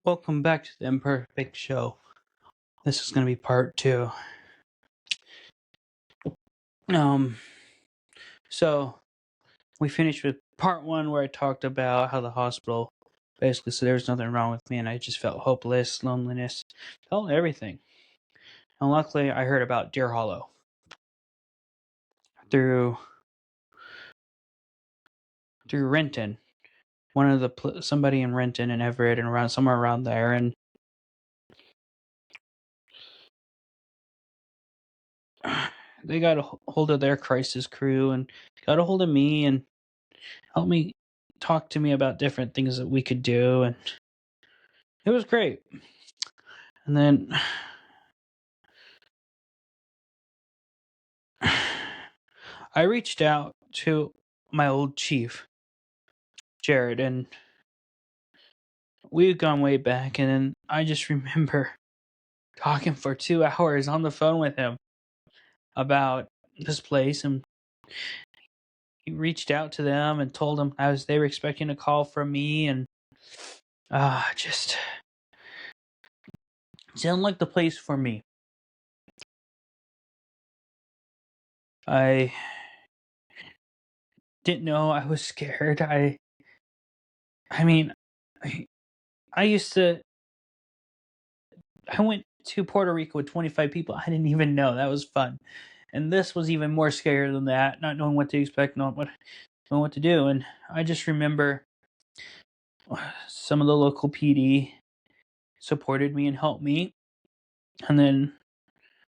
Welcome back to the Imperfect Show. This is going to be part two. So we finished with part one where I talked about how the hospital basically said there was nothing wrong with me and I just felt hopeless, loneliness, felt everything. And luckily, I heard about Deer Hollow through Renton. One of the somebody in Renton and Everett and around somewhere around there, and they got a hold of their crisis crew and got a hold of me and helped me talk to me about different things that we could do, and it was great. And then I reached out to my old chief, Jared, and we had gone way back, and then I just remember talking for 2 hours on the phone with him about this place, and he reached out to them and told them they were expecting a call from me, and just sounded like the place for me. I didn't know I was scared. I mean, I used to. I went to Puerto Rico with 25 people I didn't even know. That was fun. And this was even more scary than that, not knowing what to expect, not knowing what to do. And I just remember some of the local PD supported me and helped me. And then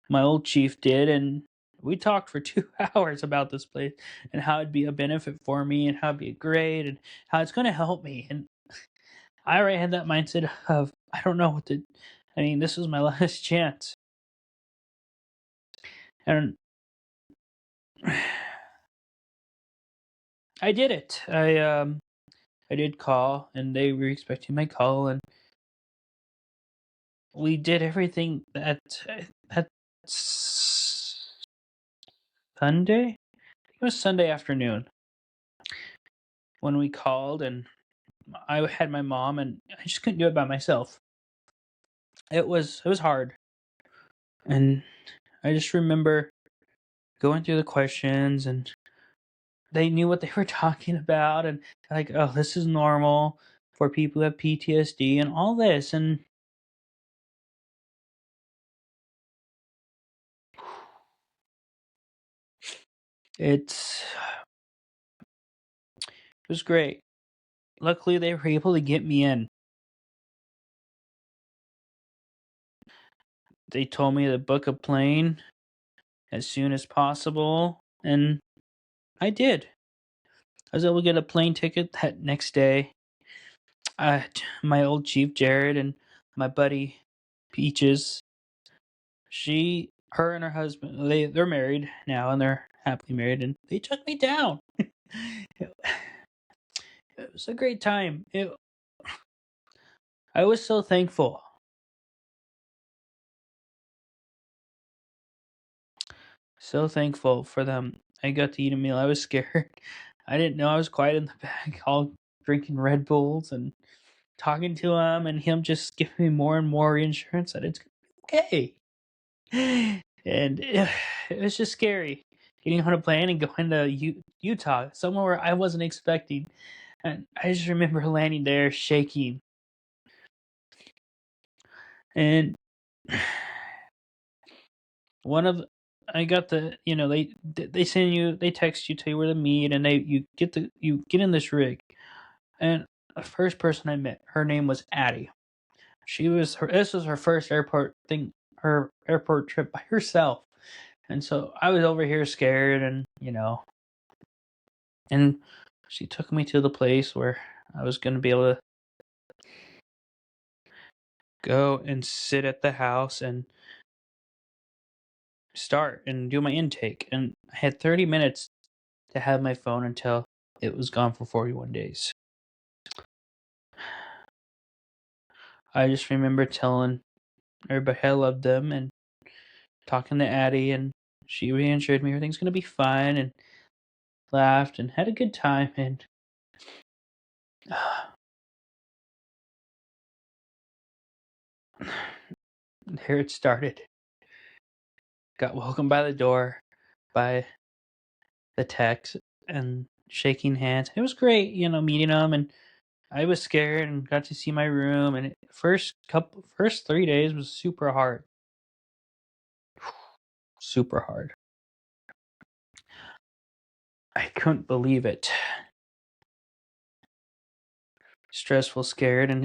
my old chief did, and we talked for 2 hours about this place and how it'd be a benefit for me and how it'd be great and how it's going to help me. And I already had that mindset of, I don't know what to, this was my last chance. And I did it. I did call, and they were expecting my call, and we did everything at Sunday. It was Sunday afternoon when we called, and I had my mom, and I just couldn't do it by myself. It was hard, and I just remember going through the questions, and they knew what they were talking about, and like, oh, this is normal for people who have PTSD and all this, and it was great. Luckily, they were able to get me in. They told me to book a plane as soon as possible, and I did. I was able to get a plane ticket that next day. My old chief Jared and my buddy Peaches, her and her husband, they're married now and they're happily married, and they took me down. It was a great time. I was so thankful. So thankful for them. I got to eat a meal. I was scared. I didn't know I was quiet in the back, all drinking Red Bulls and talking to him, and him just giving me more and more reassurance that it's gonna be okay. And it was just scary getting on a plane and going to Utah, somewhere where I wasn't expecting. And I just remember landing there shaking. And one of I got they send you, they text you, tell you where to meet, and you get in this rig. And the first person I met, her name was Addie. This was her first her airport trip by herself. And so I was over here scared, and and she took me to the place where I was going to be able to go and sit at the house and start and do my intake. And I had 30 minutes to have my phone until it was gone for 41 days. I just remember telling everybody I loved them and talking to Addie, and she reassured me everything's going to be fine, and laughed and had a good time. And There it started. Got welcomed by the door, by the techs, and shaking hands. It was great, meeting them, and I was scared and got to see my room. And first 3 days was super hard, super hard. I couldn't believe it. Stressful, scared, and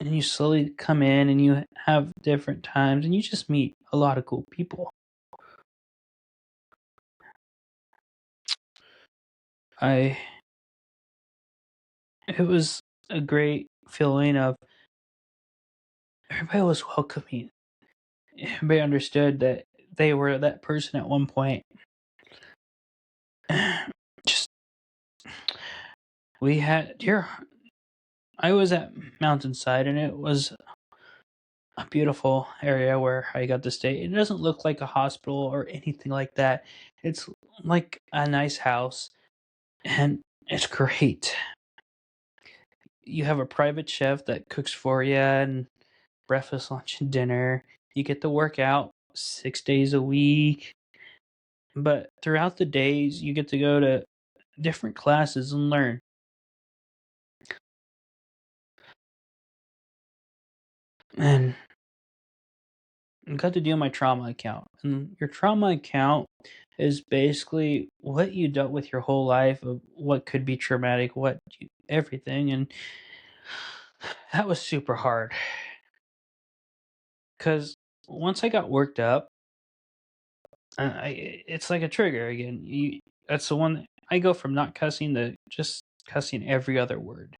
you slowly come in and you have different times and you just meet a lot of cool people. It was a great feeling of everybody was welcoming. Everybody understood that they were that person at one point. Just we had here. I was at Mountainside, and it was a beautiful area where I got to stay. It doesn't look like a hospital or anything like that. It's like a nice house, and it's great. You have a private chef that cooks for you, and breakfast, lunch, and dinner. You get to work out 6 days a week. But throughout the days, you get to go to different classes and learn. And I got to do my trauma account. And your trauma account is basically what you dealt with your whole life of what could be traumatic, everything. And that was super hard. Because once I got worked up, it's like a trigger again. That's the one I go from not cussing to just cussing every other word.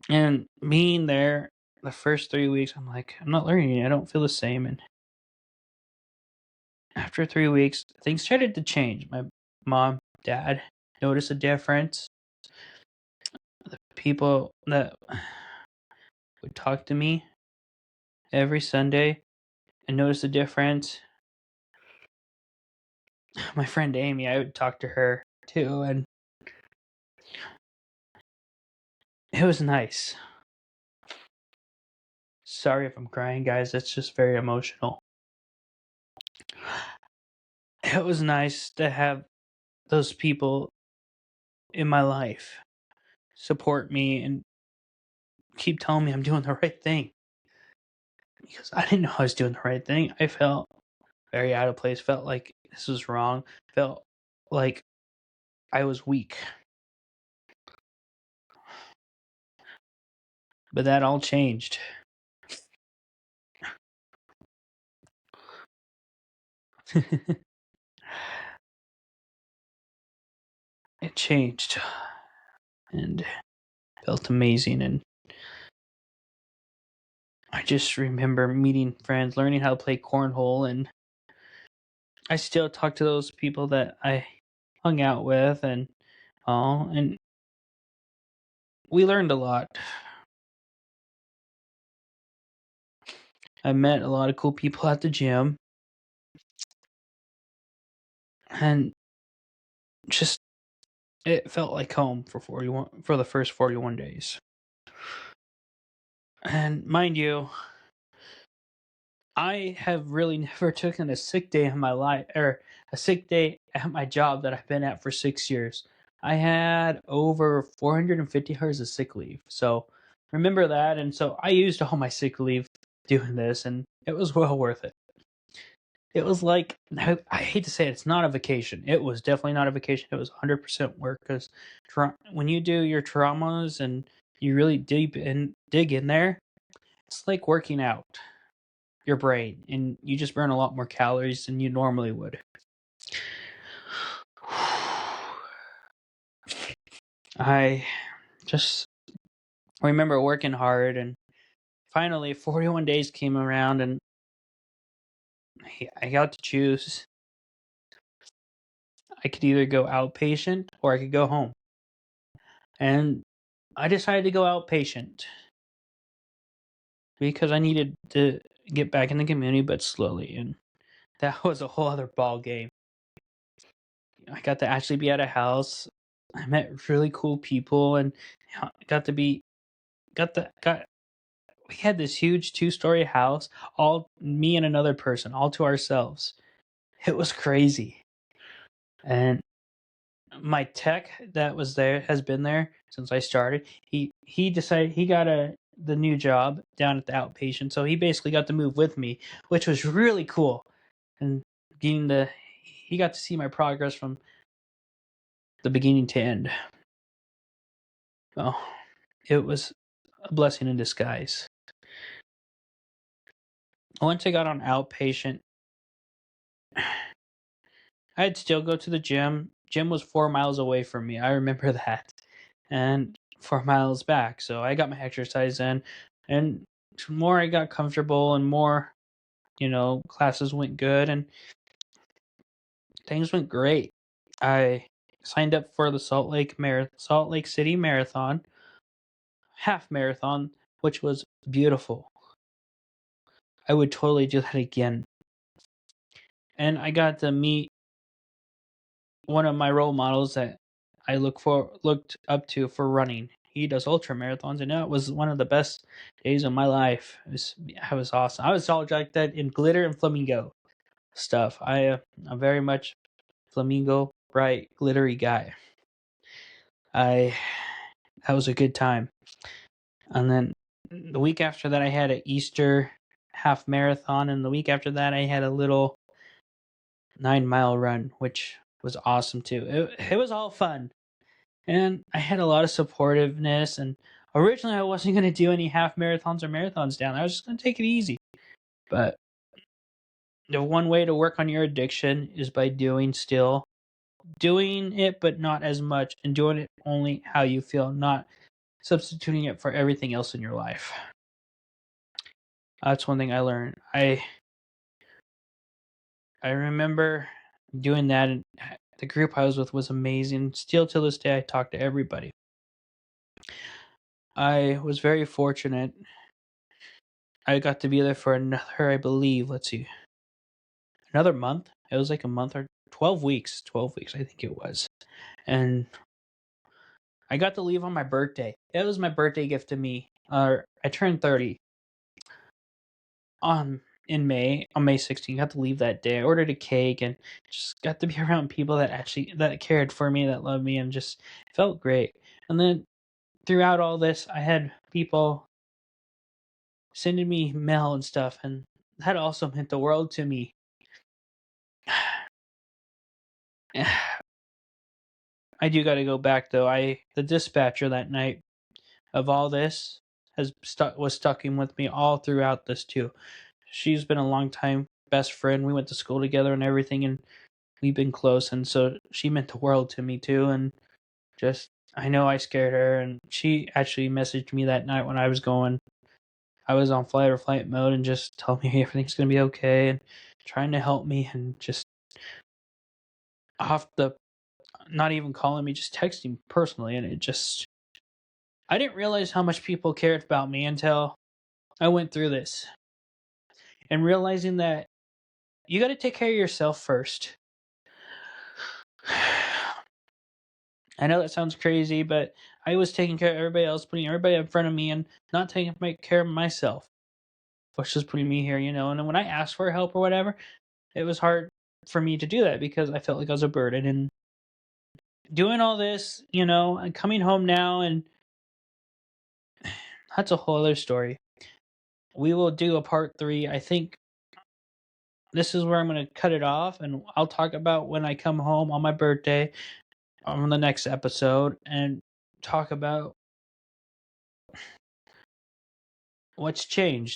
And being there the first 3 weeks, I'm like, I'm not learning. I don't feel the same. And after 3 weeks, things started to change. My mom, dad noticed a difference. The people that would talk to me every Sunday and notice a difference. My friend Amy, I would talk to her too, and it was nice. Sorry if I'm crying, guys. That's just very emotional. It was nice to have those people in my life support me and keep telling me I'm doing the right thing. Because I didn't know I was doing the right thing. I felt very out of place, felt like this was wrong, felt like I was weak. But that all changed. It changed and felt amazing. And I just remember meeting friends, learning how to play cornhole, and I still talk to those people that I hung out with, and we learned a lot. I met a lot of cool people at the gym, and just it felt like home for the first 41 days. And mind you, I have really never taken a sick day in my life, or a sick day at my job that I've been at for 6 years. I had over 450 hours of sick leave. So remember that. And so I used all my sick leave doing this, and it was well worth it. It was like, I hate to say it, it's not a vacation. It was definitely not a vacation. It was 100% work, because when you do your traumas and you really dig in there, it's like working out your brain, and you just burn a lot more calories than you normally would. I just remember working hard, and finally 41 days came around, and I got to choose. I could either go outpatient or I could go home. And I decided to go outpatient because I needed to get back in the community, but slowly. And that was a whole other ball game. I got to actually be at a house. I met really cool people and got to be got we had this huge 2-story house, all me and another person, all to ourselves. It was crazy. And my tech that was there has been there since I started. He decided he got the new job down at the outpatient, so he basically got to move with me, which was really cool. And getting the he got to see my progress from the beginning to end. Oh, it was a blessing in disguise. Once I got on outpatient, I'd still go to the gym. Gym was 4 miles away from me. I remember that. And 4 miles back. So I got my exercise in. And the more I got comfortable and more, classes went good and things went great. I signed up for the Salt Lake City Marathon, half marathon, which was beautiful. I would totally do that again. And I got to meet one of my role models that I looked up to for running. He does ultra marathons, and it was one of the best days of my life. I was awesome. I was all like that in glitter and flamingo stuff. I'm very much flamingo, bright, glittery guy. That was a good time. And then the week after that, I had an Easter half marathon, and the week after that, I had a little 9-mile run, which was awesome too. It was all fun. And I had a lot of supportiveness. And originally, I wasn't going to do any half marathons or marathons down. I was just going to take it easy. But the one way to work on your addiction is by doing it, but not as much, and doing it only how you feel, not substituting it for everything else in your life. That's one thing I learned. I remember doing that, and the group I was with was amazing. Still to this day, I talk to everybody. I was very fortunate. I got to be there for another, I believe, another month. It was like a month or 12 weeks. 12 weeks, I think it was. And I got to leave on my birthday. It was my birthday gift to me. I turned 30 in May, on May 16th. Got to leave that day. I ordered a cake and just got to be around people that cared for me, that loved me, and just felt great. And then throughout all this, I had people sending me mail and stuff, and that also meant the world to me. I do got to go back though. The dispatcher that night of all this was stuck in with me all throughout this too. She's been a long time best friend. We went to school together and everything, and we've been close. And so she meant the world to me too. And just I know I scared her, and she actually messaged me that night when I was on flight or flight mode, and just told me everything's gonna be okay and trying to help me, and just off the not even calling me, just texting personally. And I didn't realize how much people cared about me until I went through this, and realizing that you got to take care of yourself first. I know that sounds crazy, but I was taking care of everybody else, putting everybody in front of me, and not taking care of myself, which was putting me here, And then when I asked for help or whatever, it was hard for me to do that because I felt like I was a burden. And doing all this, and coming home now, and that's a whole other story. We will do a part 3. I think this is where I'm going to cut it off, and I'll talk about when I come home on my birthday on the next episode, and talk about what's changed.